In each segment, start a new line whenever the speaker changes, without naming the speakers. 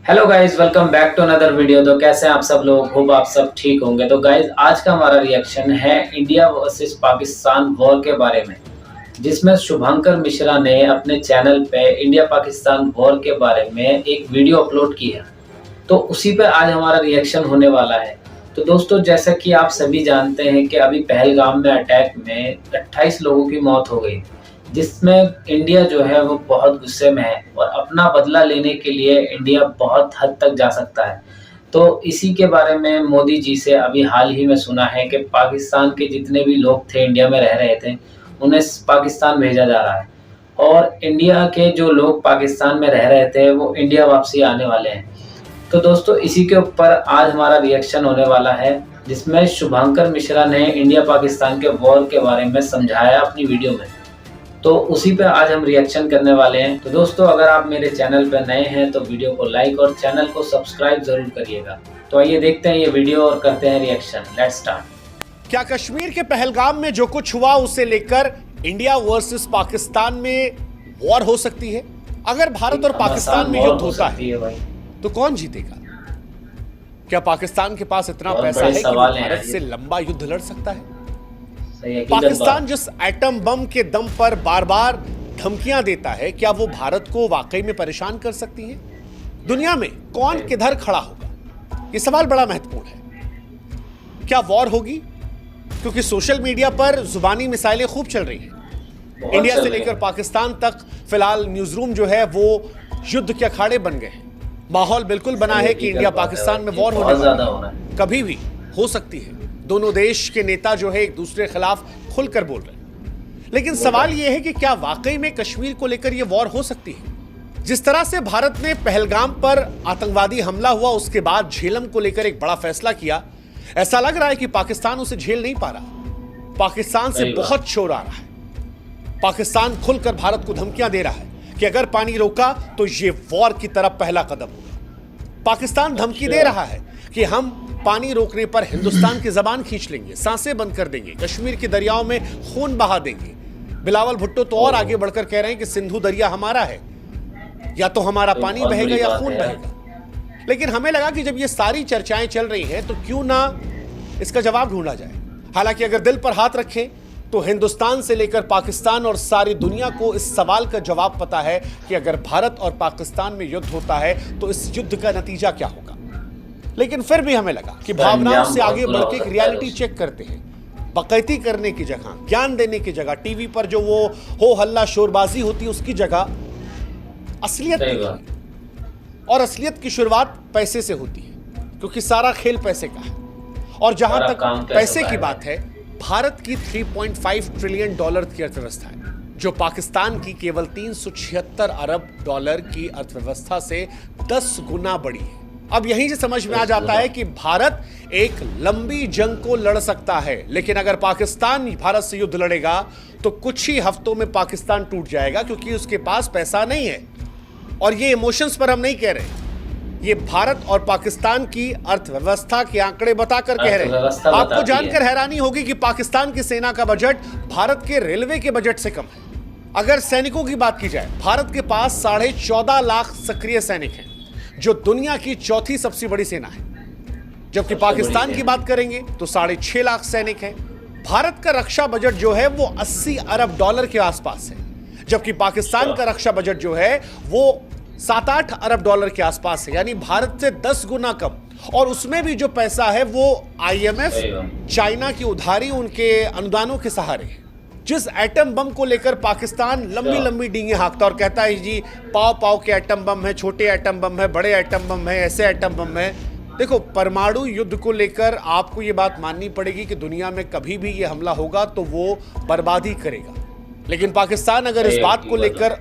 Hello guys, welcome back to another video. तो कैसे हैं आप सब लोग? होप आप सब ठीक होंगे। तो गाइस, आज का हमारा रिएक्शन है इंडिया वर्सेस पाकिस्तान वॉर के बारे में, जिसमें शुभंकर मिश्रा ने अपने चैनल पे इंडिया पाकिस्तान वॉर के बारे में एक वीडियो अपलोड की है। तो उसी पे आज हमारा रिएक्शन होने वाला है। तो दोस्तों, जैसा कि आप सभी जानते हैं कि अभी पहलगाम में अटैक में 28 लोगों की मौत हो गई, जिसमें इंडिया जो है वो बहुत गुस्से में है और अपना बदला लेने के लिए इंडिया बहुत हद तक जा सकता है। तो इसी के बारे में मोदी जी से अभी हाल ही में सुना है कि पाकिस्तान के जितने भी लोग थे, इंडिया में रह रहे थे, उन्हें पाकिस्तान भेजा जा रहा है और इंडिया के जो लोग पाकिस्तान में रह रहे थे वो इंडिया वापसी आने वाले हैं। तो दोस्तों, इसी के ऊपर आज हमारा रिएक्शन होने वाला है, जिसमें शुभंकर मिश्रा ने इंडिया पाकिस्तान के वॉर के बारे में समझाया अपनी वीडियो में। तो उसी पे आज हम रिएक्शन करने वाले हैं। तो दोस्तों, अगर आप मेरे चैनल पर नए हैं तो वीडियो को लाइक और चैनल को सब्सक्राइब जरूर करिएगा। तो आइए देखते हैं ये वीडियो और करते हैं रिएक्शन। Let's start.
क्या कश्मीर के पहलगाम में जो कुछ हुआ उसे लेकर इंडिया वर्सेस पाकिस्तान में वॉर हो सकती है? अगर भारत और पाकिस्तान में युद्ध होता है तो कौन जीतेगा? क्या पाकिस्तान के पास इतना पैसा है कि वो भारत से लंबा युद्ध लड़ सकता है? पाकिस्तान जिस एटम बम के दम पर बार बार धमकियां देता है, क्या वो भारत को वाकई में परेशान कर सकती है? दुनिया में कौन किधर खड़ा होगा, ये सवाल बड़ा महत्वपूर्ण है। क्या वॉर होगी? क्योंकि सोशल मीडिया पर जुबानी मिसाइलें खूब चल रही हैं। इंडिया से लेकर पाकिस्तान तक फिलहाल न्यूज रूम जो है वो युद्ध के अखाड़े बन गए हैं। माहौल बिल्कुल बना है कि इंडिया पाकिस्तान में वॉर होने वाला है, कभी भी हो सकती है। दोनों देश के नेता जो है एक दूसरे के खिलाफ खुलकर बोल रहे हैं। लेकिन सवाल यह है कि क्या वाकई में कश्मीर को लेकर यह वॉर हो सकती है? जिस तरह से भारत ने पहलगाम पर आतंकवादी हमला हुआ उसके बाद झेलम को लेकर एक बड़ा फैसला किया, ऐसा लग रहा है कि पाकिस्तान उसे झेल नहीं पा रहा। पाकिस्तान से बहुत शोर आ रहा है। पाकिस्तान खुलकर भारत को धमकियां दे रहा है कि अगर पानी रोका तो यह वॉर की तरफ पहला कदम होगा। पाकिस्तान धमकी दे रहा है कि हम पानी रोकने पर हिंदुस्तान की जबान खींच लेंगे, सांसें बंद कर देंगे, कश्मीर के दरियाओं में खून बहा देंगे। बिलावल भुट्टो तो और आगे बढ़कर कह रहे हैं कि सिंधु दरिया हमारा है, या तो हमारा पानी बहेगा या खून बहेगा। लेकिन हमें लगा कि जब ये सारी चर्चाएं चल रही हैं तो क्यों ना इसका जवाब ढूंढा जाए। हालांकि अगर दिल पर हाथ रखें तो हिंदुस्तान से लेकर पाकिस्तान और सारी दुनिया को इस सवाल का जवाब पता है कि अगर भारत और पाकिस्तान में युद्ध होता है तो इस युद्ध का नतीजा क्या होगा। लेकिन फिर भी हमें लगा कि भावनाओं से आगे बढ़ के एक रियलिटी चेक करते हैं। बकैती करने की जगह, ज्ञान देने की जगह, टीवी पर जो वो हो हल्ला शोरबाजी होती है उसकी जगह असलियत दिखाई। और असलियत की शुरुआत पैसे से होती है, क्योंकि सारा खेल पैसे का है। और जहां तक पैसे की बात है, भारत की 3.5 ट्रिलियन डॉलर की अर्थव्यवस्था है, जो पाकिस्तान की केवल 376 अरब डॉलर की अर्थव्यवस्था से 10 गुना बड़ी है। अब यहीं से समझ में आ जाता है कि भारत एक लंबी जंग को लड़ सकता है, लेकिन अगर पाकिस्तान भारत से युद्ध लड़ेगा तो कुछ ही हफ्तों में पाकिस्तान टूट जाएगा, क्योंकि उसके पास पैसा नहीं है। और ये इमोशंस पर हम नहीं कह रहे, ये भारत और पाकिस्तान की अर्थव्यवस्था के आंकड़े बताकर कह रहे हैं। आपको जानकर हैरानी होगी कि पाकिस्तान की सेना का बजट भारत के रेलवे के बजट से कम है। अगर सैनिकों की बात की जाए, भारत के पास 14.5 लाख सक्रिय सैनिक हैं, जो दुनिया की चौथी सबसे बड़ी सेना है। जबकि पाकिस्तान की बात करेंगे तो 6.5 लाख सैनिक हैं। भारत का रक्षा बजट जो है वो 80 अरब डॉलर के आसपास है, जबकि पाकिस्तान का रक्षा बजट जो है वो 7-8 अरब डॉलर के आसपास है, यानी भारत से 10 गुना कम। और उसमें भी जो पैसा है वो IMF, चाइना की उधारी, उनके अनुदानों के सहारे है। जिस एटम बम को लेकर पाकिस्तान लंबी लंबी डींगे हाँकता और कहता है जी पाव पाव के एटम बम है, छोटे एटम बम है, बड़े एटम बम है, ऐसे एटम बम है। देखो, परमाणु युद्ध को लेकर आपको ये बात माननी पड़ेगी कि दुनिया में कभी भी ये हमला होगा तो वो बर्बादी करेगा। लेकिन पाकिस्तान अगर इस बात को लेकर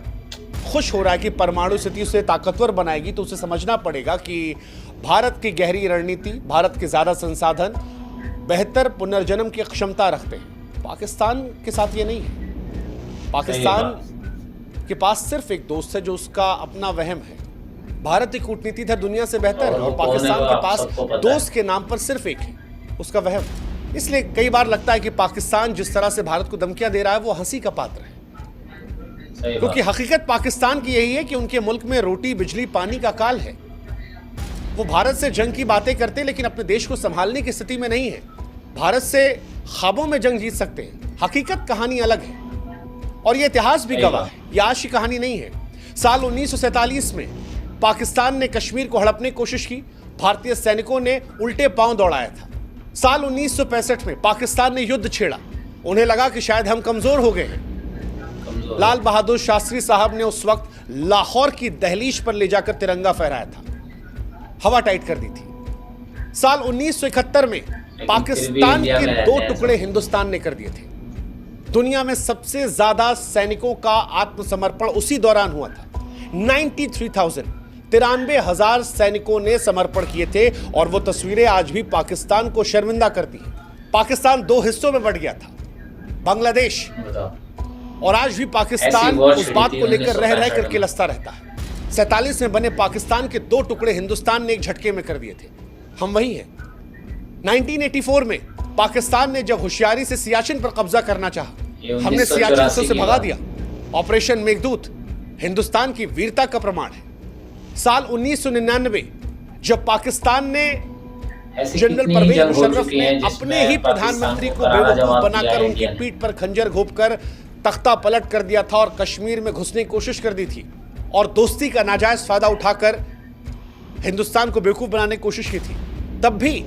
खुश हो रहा है कि परमाणु स्थिति उसे ताकतवर बनाएगी, तो उसे समझना पड़ेगा कि भारत की गहरी रणनीति, भारत के ज्यादा संसाधन, बेहतर पुनर्जन्म की क्षमता रखते हैं। पाकिस्तान के साथ ये नहीं है। पाकिस्तान के पास सिर्फ एक दोस्त है जो उसका अपना वहम है। भारत की कूटनीति है दुनिया से बेहतर है, और पाकिस्तान के पास दोस्त के नाम पर सिर्फ एक है, उसका वहम। इसलिए कई बार लगता है कि पाकिस्तान जिस तरह से भारत को धमकियां दे रहा है वो हंसी का पात्र है। क्योंकि हकीकत पाकिस्तान की यही है कि उनके मुल्क में रोटी, बिजली, पानी का काल है। वो भारत से जंग की बातें करते हैं लेकिन अपने देश को संभालने की स्थिति में नहीं है। भारत से ख्वाबों में जंग जीत सकते हैं, हकीकत कहानी अलग है और ये इतिहास भी गवाह है, ये आज की कहानी नहीं है। साल 1947 में पाकिस्तान ने कश्मीर को हड़पने की कोशिश की, भारतीय सैनिकों ने उल्टे पांव दौड़ाया था। साल 1965 में पाकिस्तान ने युद्ध छेड़ा, उन्हें लगा कि शायद हम कमजोर हो गए हैं। लाल बहादुर शास्त्री साहब ने उस वक्त लाहौर की दहलीज पर ले जाकर तिरंगा फहराया था, हवा टाइट कर दी थी। साल 1971 में पाकिस्तान के 2 टुकड़े हिंदुस्तान ने कर दिए थे। दुनिया में सबसे ज्यादा सैनिकों का आत्मसमर्पण उसी दौरान हुआ था। 93,000 सैनिकों ने समर्पण किए थे और वो तस्वीरें आज भी पाकिस्तान को शर्मिंदा करती हैं। पाकिस्तान 2 हिस्सों में बढ़ गया था, बांग्लादेश, और आज भी पाकिस्तान उस बात को लेकर रह कर किलसता रहता है। 47 में बने पाकिस्तान के 2 टुकड़े हिंदुस्तान ने एक झटके में कर दिए थे, हम वही हैं। 1984 में पाकिस्तान ने जब होशियारी से सियाचिन पर कब्जा करना चाहा, हमने सियाचिन से भगा दिया। ऑपरेशन मेघदूत हिंदुस्तान की वीरता का प्रमाण है। साल 1999 जब पाकिस्तान ने जनरल परवेज मुशर्रफ ने अपने ही प्रधानमंत्री को बेवकूफ बनाकर उनकी पीठ पर खंजर घोंपकर तख्ता पलट कर दिया था और कश्मीर में घुसने की कोशिश कर दी थी और दोस्ती का नाजायज फायदा उठाकर हिंदुस्तान को बेवकूफ बनाने की कोशिश की थी, तब भी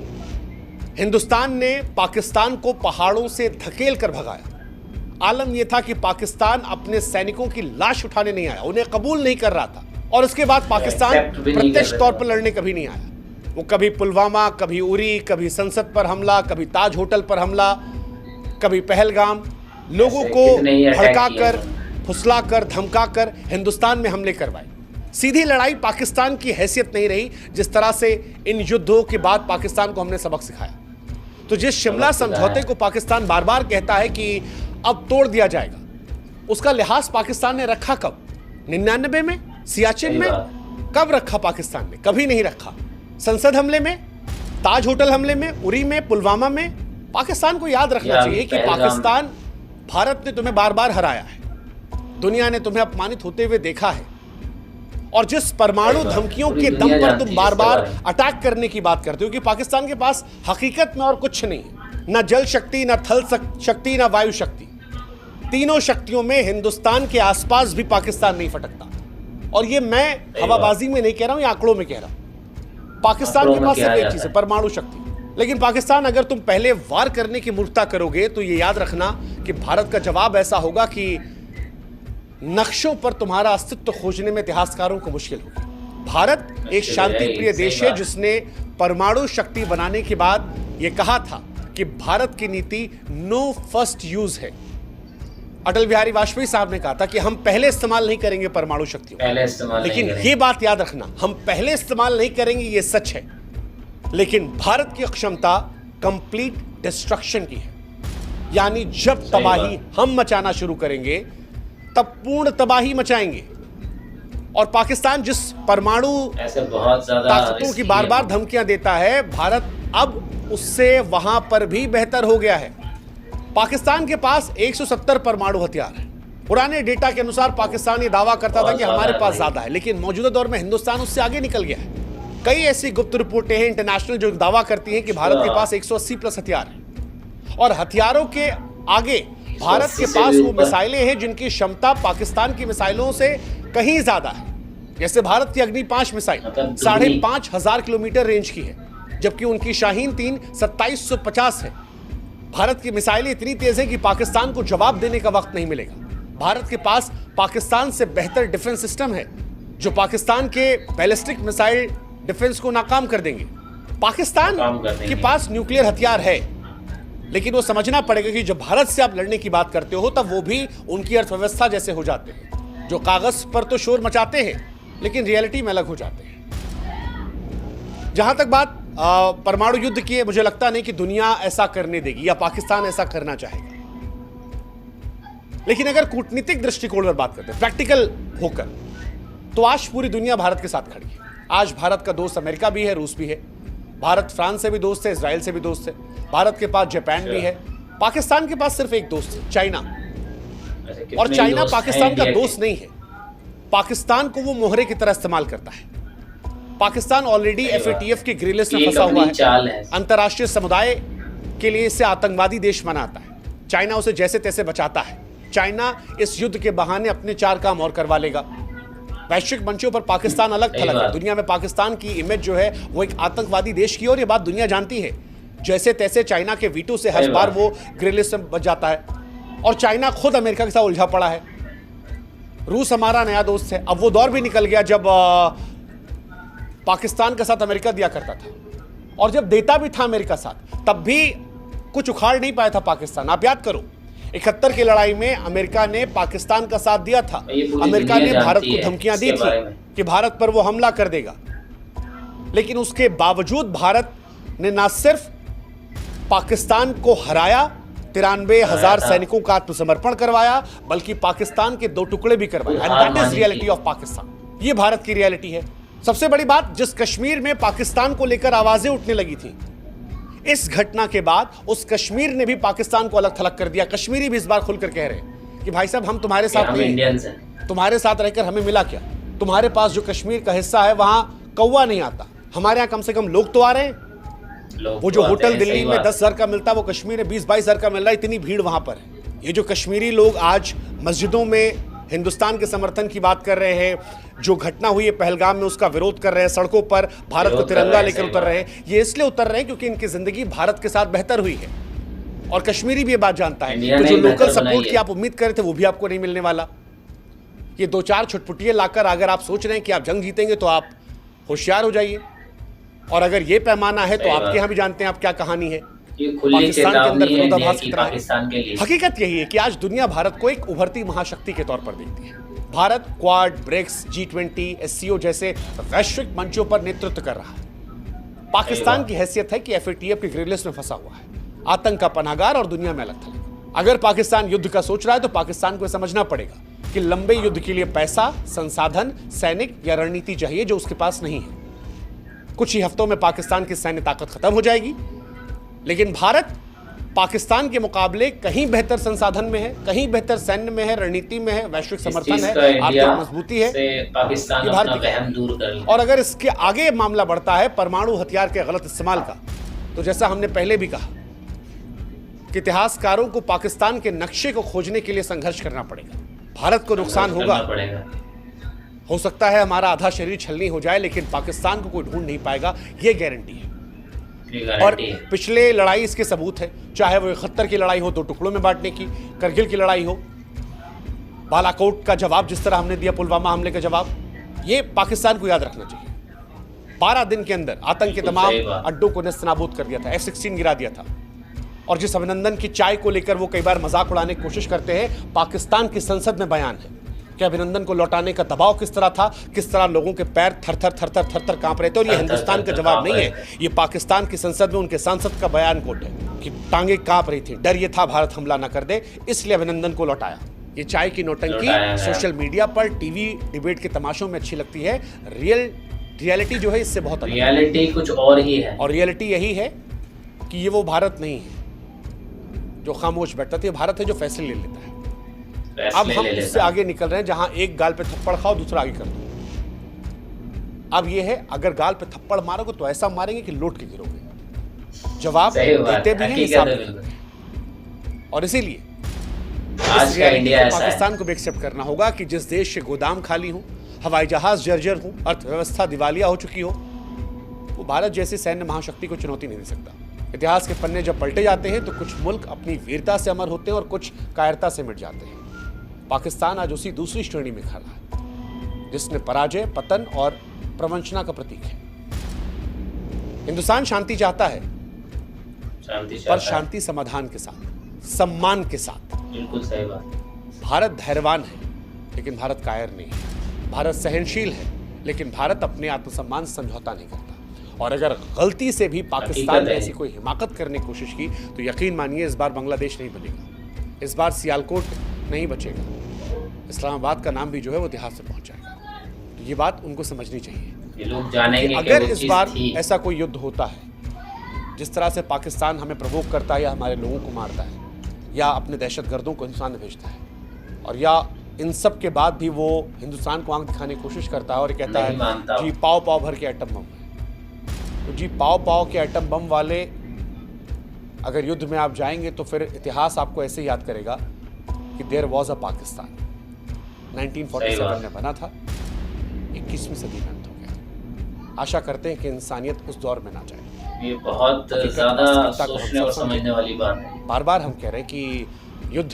हिंदुस्तान ने पाकिस्तान को पहाड़ों से धकेल कर भगाया। आलम यह था कि पाकिस्तान अपने सैनिकों की लाश उठाने नहीं आया, उन्हें कबूल नहीं कर रहा था और उसके बाद पाकिस्तान प्रत्यक्ष तौर पर लड़ने कभी नहीं आया। वो कभी पुलवामा, कभी उरी, कभी संसद पर हमला, कभी ताज होटल पर हमला, कभी पहलगाम, लोगों को भड़काकर, फुसलाकर, धमकाकर हिंदुस्तान में हमले करवाए। सीधी लड़ाई पाकिस्तान की हैसियत नहीं रही, जिस तरह से इन युद्धों के बाद पाकिस्तान को हमने सबक सिखाया। तो जिस शिमला समझौते को पाकिस्तान बार बार कहता है कि अब तोड़ दिया जाएगा, उसका लिहाज पाकिस्तान ने रखा कब? 99 में, सियाचिन में? कब रखा पाकिस्तान ने? कभी नहीं रखा। संसद हमले में, ताज होटल हमले में, उरी में, पुलवामा में। पाकिस्तान को याद रखना चाहिए कि पाकिस्तान, भारत ने तुम्हें बार बार हराया है, दुनिया ने तुम्हें अपमानित होते हुए देखा है और जिस परमाणु धमकियों के दम पर तुम बार बार अटैक करने की बात करते हो कि पाकिस्तान के पास हकीकत में और कुछ नहीं है, न जल शक्ति, न थल शक्ति, न वायु शक्ति। तीनों शक्तियों में हिंदुस्तान के आसपास भी पाकिस्तान नहीं फटकता। और ये मैं हवाबाजी में नहीं कह रहा हूं, ये आंकड़ों में कह रहा हूं। पाकिस्तान के पास सिर्फ एक चीज है, परमाणु शक्ति। लेकिन पाकिस्तान, अगर तुम पहले वार करने की मूर्खता करोगे तो ये याद रखना कि भारत का जवाब ऐसा होगा कि नक्शों पर तुम्हारा अस्तित्व खोजने में इतिहासकारों को मुश्किल होगी। भारत एक शांति प्रिय देश है जिसने परमाणु शक्ति बनाने के बाद यह कहा था कि भारत की नीति नो फर्स्ट यूज है। अटल बिहारी वाजपेयी साहब ने कहा था कि हम पहले इस्तेमाल नहीं करेंगे परमाणु शक्ति, लेकिन ये बात याद रखना, हम पहले इस्तेमाल नहीं करेंगे, ये सच है। लेकिन भारत की क्षमता कंप्लीट डिस्ट्रक्शन की है, यानी जब तबाही हम मचाना शुरू करेंगे तब पूर्ण तबाही मचाएंगे। और पाकिस्तान जिस परमाणु ताकतों की बार बार धमकियां देता है, भारत अब उससे वहां पर भी बेहतर हो गया है। पाकिस्तान के पास 170 परमाणु हथियार है। पुराने डेटा के अनुसार पाकिस्तान ये दावा करता था कि हमारे पास ज्यादा है, लेकिन मौजूदा दौर में हिंदुस्तान उससे आगे निकल गया है। कई ऐसी गुप्त रिपोर्टें हैं इंटरनेशनल जो दावा करती हैं कि भारत के पास 180 प्लस हथियार हैं। और हथियारों के आगे भारत के पास वो मिसाइलें हैं जिनकी क्षमता पाकिस्तान की मिसाइलों से कहीं ज्यादा है। जैसे भारत की अग्नि 5 मिसाइल 5,500 किलोमीटर रेंज की है, जबकि उनकी शाहीन 3 2750 है। भारत की मिसाइलें इतनी तेज है कि पाकिस्तान को जवाब देने का वक्त नहीं मिलेगा। भारत के पास पाकिस्तान से बेहतर डिफेंस सिस्टम है जो पाकिस्तान के बैलिस्टिक मिसाइल डिफेंस को नाकाम कर देंगे। पाकिस्तान के पास न्यूक्लियर हथियार है, लेकिन वो समझना पड़ेगा कि जब भारत से आप लड़ने की बात करते हो तब वो भी उनकी अर्थव्यवस्था जैसे हो जाते हैं, जो कागज पर तो शोर मचाते हैं लेकिन रियलिटी में अलग हो जाते हैं। जहां तक बात परमाणु युद्ध की है, मुझे लगता नहीं कि दुनिया ऐसा करने देगी या पाकिस्तान ऐसा करना चाहेगा। लेकिन अगर कूटनीतिक दृष्टिकोण पर बात करते हैं, प्रैक्टिकल होकर, तो आज पूरी दुनिया भारत के साथ खड़ी है। आज भारत का दोस्त अमेरिका भी है, रूस भी है। भारत फ्रांस से भी दोस्त है, इजराइल से भी दोस्त है। भारत के पास जापान भी है। पाकिस्तान के पास सिर्फ एक दोस्त है, चाइना। और चाइना पाकिस्तान का दोस्त नहीं है, पाकिस्तान को वो मोहरे की तरह इस्तेमाल करता है। पाकिस्तान ऑलरेडी FATF के ग्रे लिस्ट में फंसा हुआ है। अंतर्राष्ट्रीय समुदाय के लिए इसे आतंकवादी देश बनाता है। चाइना उसे जैसे तैसे बचाता है। चाइना इस युद्ध के बहाने अपने 4 काम और करवा लेगा। वैश्विक मंचों पर पाकिस्तान अलग थलग है। दुनिया में पाकिस्तान की इमेज जो है वो एक आतंकवादी देश की, और ये बात दुनिया जानती है। जैसे तैसे चाइना के वीटो से हर बार वो ग्रे लिस्ट में बच जाता है, और चाइना खुद अमेरिका के साथ उलझा पड़ा है। रूस हमारा नया दोस्त है। अब वो दौर भी निकल गया जब पाकिस्तान के साथ अमेरिका दिया करता था, और जब देता भी था अमेरिका साथ, तब भी कुछ उखाड़ नहीं पाया था पाकिस्तान। आप याद करो 71 की लड़ाई में अमेरिका ने पाकिस्तान का साथ दिया था। अमेरिका ने भारत को धमकियां दी थी कि भारत पर वो हमला कर देगा, लेकिन उसके बावजूद भारत ने ना सिर्फ पाकिस्तान को हराया, 93,000 सैनिकों का आत्मसमर्पण करवाया, बल्कि पाकिस्तान के 2 टुकड़े भी करवाए। And that is reality of Pakistan. ये भारत की रियलिटी है। सबसे बड़ी बात, जिस कश्मीर में पाकिस्तान को लेकर आवाजें उठने लगी थी, इस घटना के बाद उस कश्मीर ने भी पाकिस्तान को अलग थलग कर दिया। कश्मीरी भी इस बार खुलकर कह रहे हैं कि भाई साहब हम तुम्हारे साथ नहीं, तुम्हारे साथ रहकर हमें मिला क्या? तुम्हारे पास जो कश्मीर का हिस्सा है वहां कौवा नहीं आता, हमारे यहाँ कम से कम लोग तो आ रहे हैं। वो जो होटल दिल्ली में 10,000 का मिलता है वो कश्मीर में 20-22,000 का मिल रहा है। इतनी भीड़ वहां पर है। ये जो कश्मीरी लोग आज मस्जिदों में हिंदुस्तान के समर्थन की बात कर रहे हैं, जो घटना हुई है पहलगाम में उसका विरोध कर रहे हैं, सड़कों पर भारत को तिरंगा लेकर उतर रहे हैं, ये इसलिए उतर रहे हैं क्योंकि इनकी जिंदगी भारत के साथ बेहतर हुई है। और कश्मीरी भी ये बात जानता है। तो जो लोकल सपोर्ट की आप उम्मीद कर रहे थे वो भी आपको नहीं मिलने वाला। ये 2-4 छुटपुटिये लाकर अगर आप सोच रहे हैं कि आप जंग जीतेंगे तो आप होशियार हो जाइए। और अगर ये पैमाना है तो आपके यहाँ भी जानते हैं आप क्या कहानी है। पाकिस्तान के अंदर विरोधाभास कितना है। हकीकत यही है कि आज दुनिया भारत को एक उभरती महाशक्ति के तौर पर देखती है। Bharat quad, BRICS, G20, SCO जैसे वैश्विक मंचों पर नेतृत्व कर रहा है। पाकिस्तान की हैसियत है कि FATF के ग्रे लिस्ट में फंसा हुआ है, आतंक का पनाहगार और दुनिया में अलग थलग। अगर पाकिस्तान युद्ध का सोच रहा है तो पाकिस्तान को समझना पड़ेगा कि लंबे युद्ध के लिए पैसा, संसाधन, सैनिक या रणनीति चाहिए जो उसके पास नहीं है। कुछ ही हफ्तों में पाकिस्तान की सैन्य ताकत खत्म हो जाएगी, लेकिन भारत पाकिस्तान के मुकाबले कहीं बेहतर संसाधन में है, कहीं बेहतर सैन्य में है, रणनीति में है, वैश्विक समर्थन है, आर्थिक मजबूती है।
पाकिस्तान अपना वहम दूर कर ले।
और अगर इसके आगे मामला बढ़ता है परमाणु हथियार के गलत इस्तेमाल का, तो जैसा हमने पहले भी कहा कि इतिहासकारों को पाकिस्तान के नक्शे को खोजने के लिए संघर्ष करना पड़ेगा। भारत को नुकसान होगा, हो सकता है हमारा आधा शरीर छलनी हो जाए, लेकिन पाकिस्तान को कोई ढूंढ नहीं पाएगा, ये गारंटी है। और पिछले लड़ाई इसके सबूत है, चाहे वो 71 की लड़ाई हो 2 टुकड़ों में बांटने की, करगिल की लड़ाई हो, बालाकोट का जवाब जिस तरह हमने दिया, पुलवामा हमले का जवाब, ये पाकिस्तान को याद रखना चाहिए। 12 दिन के अंदर आतंक के तमाम अड्डों को नेस्तनाबूद कर दिया था, F-16 गिरा दिया था। और जिस अभिनंदन की चाय को लेकर वो कई बार मजाक उड़ाने की कोशिश करते हैं, पाकिस्तान की संसद में बयान है कि अभिनंदन को लौटाने का दबाव किस तरह था, किस तरह लोगों के पैर थर थर कांप रहे थे। और ये हिंदुस्तान का जवाब नहीं है, ये पाकिस्तान की संसद में उनके सांसद का बयान कोट है कि टांगे कांप रही थी, डर ये था भारत हमला न कर दे, इसलिए अभिनंदन को लौटाया। ये चाय की नौटंकी सोशल मीडिया पर, टीवी डिबेट के तमाशों में अच्छी लगती है। रियलिटी जो है इससे बहुत अलग,
रियलिटी कुछ और ही है।
और रियलिटी यही है कि ये वो भारत नहीं है जो खामोश बैठता था, ये भारत है जो फैसले ले लेता है। अब हम इससे आगे निकल रहे हैं जहां एक गाल पे थप्पड़ खाओ दूसरा आगे कर दो। अब ये है, अगर गाल पे थप्पड़ मारोगे तो ऐसा मारेंगे कि लौट के गिरोगे। जवाब देते भी हैं, हिसाब भी। और इसीलिए
आज का इंडिया
पाकिस्तान को भी एक्सेप्ट करना होगा कि जिस देश के गोदाम खाली हो, हवाई जहाज जर्जर हो, अर्थव्यवस्था दिवालिया हो चुकी हो, वो भारत जैसी सैन्य महाशक्ति को चुनौती नहीं दे सकता। इतिहास के पन्ने जब पलटे जाते हैं तो कुछ मुल्क अपनी वीरता से अमर होते हैं और कुछ कायरता से मिट जाते हैं। पाकिस्तान आज उसी दूसरी श्रेणी में खड़ा है जिसने पराजय, पतन और प्रवंचना का प्रतीक है। हिंदुस्तान शांति चाहता है, पर शांति समाधान के साथ, सम्मान के साथ।
बिल्कुल सही बात।
भारत धैर्यवान है लेकिन भारत कायर नहीं है। भारत सहनशील है लेकिन भारत अपने आत्मसम्मान से समझौता नहीं करता। और अगर गलती से भी पाकिस्तान ने ऐसी कोई हिमाकत करने की कोशिश की तो यकीन मानिए इस बार बांग्लादेश नहीं बनेगा, इस बार सियालकोट नहीं बचेगा, इस्लामाबाद का नाम भी जो है वो इतिहास से पहुंच जाएगा। तो ये बात उनको समझनी चाहिए।
ये लोग जानेंगे
अगर इस बार ऐसा कोई युद्ध होता है, जिस तरह से पाकिस्तान हमें प्रवोक करता है या हमारे लोगों को मारता है या अपने दहशतगर्दों को हिंदुस्तान में भेजता है और या इन सब के बाद भी वो हिंदुस्तान को आंख दिखाने की कोशिश करता है और कहता
नहीं मानता
है जी पाव पाव भर के एटम बम है। तो जी पाव पाव के एटम बम वाले अगर युद्ध में आप जाएंगे तो फिर इतिहास आपको ऐसे याद करेगा कि देयर वॉज अ पाकिस्तान, 1947 में बना था, 21वीं सदी में अंत हो गया। आशा करते हैं कि इंसानियत उस दौर में ना जाए।
ये बहुत ज़्यादा सोचने और समझने वाली बात है।
बार बार हम कह रहे हैं कि युद्ध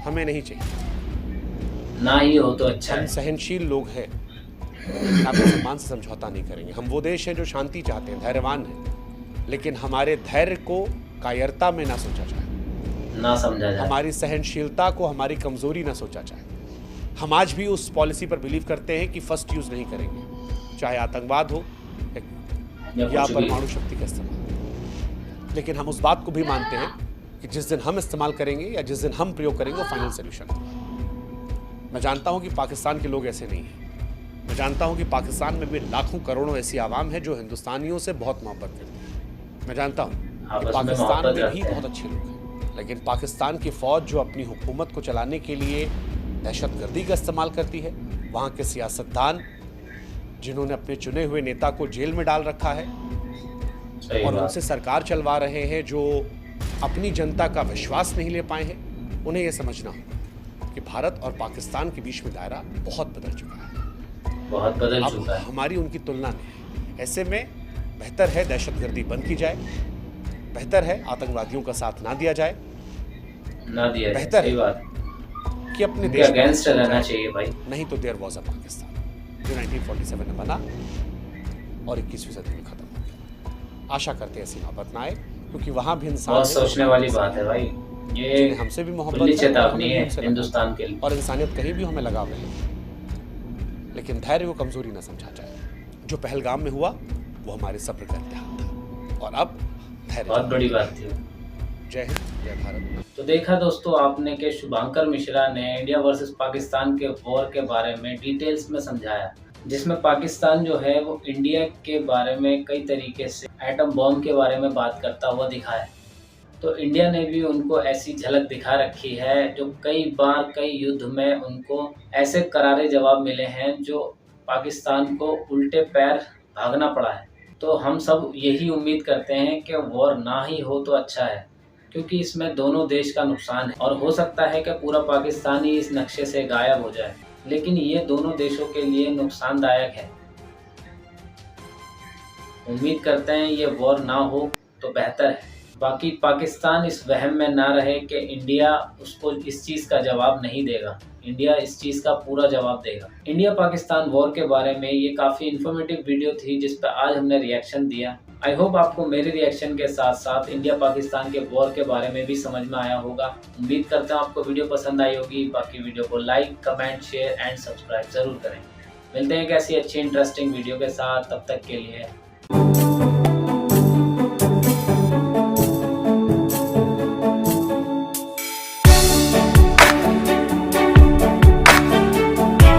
हमें नहीं चाहिए,
ना ही हो तो अच्छा
हम
है।
सहनशील लोग हैं, लेकिन अपने सम्मान से समझौता नहीं करेंगे। हम वो देश हैं जो शांति चाहते हैं, धैर्यवान हैं, लेकिन हमारे धैर्य को कायरता में ना सोचा जाए,
ना समझा जाए,
हमारी सहनशीलता को हमारी कमजोरी ना सोचा जाए। हम आज भी उस पॉलिसी पर बिलीव करते हैं कि फर्स्ट यूज नहीं करेंगे, चाहे आतंकवाद हो या परमाणु शक्ति का इस्तेमाल। लेकिन हम उस बात को भी मानते हैं कि जिस दिन हम इस्तेमाल करेंगे या जिस दिन हम प्रयोग करेंगे वो फाइनल सोल्यूशन होगा। मैं जानता हूं कि पाकिस्तान के लोग ऐसे नहीं हैं। मैं जानता हूं कि पाकिस्तान में भी लाखों करोड़ों ऐसी आवाम है जो हिंदुस्तानियों से बहुत मोहब्बत करती है। मैं जानता हूं कि पाकिस्तान में भी बहुत अच्छे लोग हैं, लेकिन पाकिस्तान की फौज जो अपनी हुकूमत को चलाने के लिए दहशतगर्दी का इस्तेमाल करती है, वहाँ के सियासतदान जिन्होंने अपने चुने हुए नेता को जेल में डाल रखा है और उनसे सरकार चलवा रहे हैं, जो अपनी जनता का विश्वास नहीं ले पाए हैं, उन्हें यह समझना होगा कि भारत और पाकिस्तान के बीच में दायरा बहुत बदल चुका है,
बहुत बदल चुका है।
हमारी उनकी तुलना नहीं। ऐसे में बेहतर है दहशतगर्दी बंद की जाए, बेहतर है आतंकवादियों का साथ ना दिया जाए, बेहतर है कि अपने देश
अगेंस्ट रहना चाहिए भाई।
नहीं तो देयर वॉज अ पाकिस्तान जो 1947 में बना और 21वीं सदी में खत्म हो गया। आशा करते हैं ऐसी नौबत ना आए, क्योंकि वहाँ भी इंसान
बहुत सोचने वाली बात है भाई। ये
हमसे भी मोहब्बत
चेतावनी है हिंदुस्तान के लिए,
और इंसानियत कहीं भी हमें लगाव नहीं, लेकिन धैर्य को कमजोरी ना समझा जाए। जो पहलगाम में हुआ वो हमारे सब्र का इम्तिहान था, और अब धैर्य
बहुत बड़ी बात थी।
जय हिंद, जय भारत।
तो देखा दोस्तों आपने कि शुभंकर मिश्रा ने इंडिया वर्सेस पाकिस्तान के वॉर के बारे में डिटेल्स में समझाया, जिसमें पाकिस्तान जो है वो इंडिया के बारे में कई तरीके से एटम बॉम्ब के बारे में बात करता हुआ दिखा है। तो इंडिया ने भी उनको ऐसी झलक दिखा रखी है, जो कई बार कई युद्ध में उनको ऐसे करारे जवाब मिले हैं जो पाकिस्तान को उल्टे पैर भागना पड़ा है। तो हम सब यही उम्मीद करते हैं कि वॉर ना ही हो तो अच्छा है, क्योंकि इसमें दोनों देश का नुकसान है, और हो सकता है कि पूरा पाकिस्तान ही इस नक्शे से गायब हो जाए, लेकिन ये दोनों देशों के लिए नुकसानदायक है। उम्मीद करते हैं ये वॉर ना हो तो बेहतर है। बाकी पाकिस्तान इस वहम में ना रहे कि इंडिया उसको इस चीज़ का जवाब नहीं देगा, इंडिया इस चीज़ का पूरा जवाब देगा। इंडिया पाकिस्तान वॉर के बारे में ये काफ़ी इन्फॉर्मेटिव वीडियो थी, जिस पर आज हमने रिएक्शन दिया। आई होप आपको मेरे रिएक्शन के साथ साथ इंडिया पाकिस्तान के वॉर के बारे में भी समझ में आया होगा। उम्मीद करता हूँ आपको वीडियो पसंद आई होगी। बाकी वीडियो को like, comment, share and subscribe ज़रूर करें। मिलते हैं एक ऐसी अच्छी इंटरेस्टिंग वीडियो के साथ, तब तक के लिए